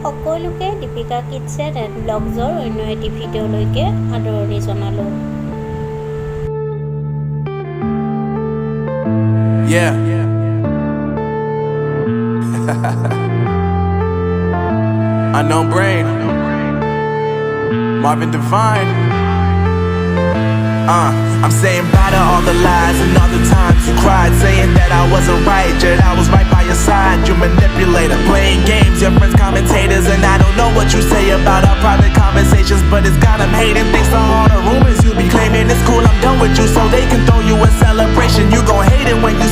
সকলোকে Deepika kids and ব্লগছৰ অন্য এটি ভিডিঅ'লৈকে আদৰণি জনালোঁ। Yeah. Unknown Brain, Marvin Devine. I'm saying bye to all the lies and all the times you cried, saying that I wasn't right, yet I was right by your side. You manipulator, playing games, your friends commentators, and I don't know what you say about our private conversations, but it's got them hating. Thanks to all the rumors you be claiming, it's cool, I'm done with you, so they can throw you a celebration. You gon' hate it when you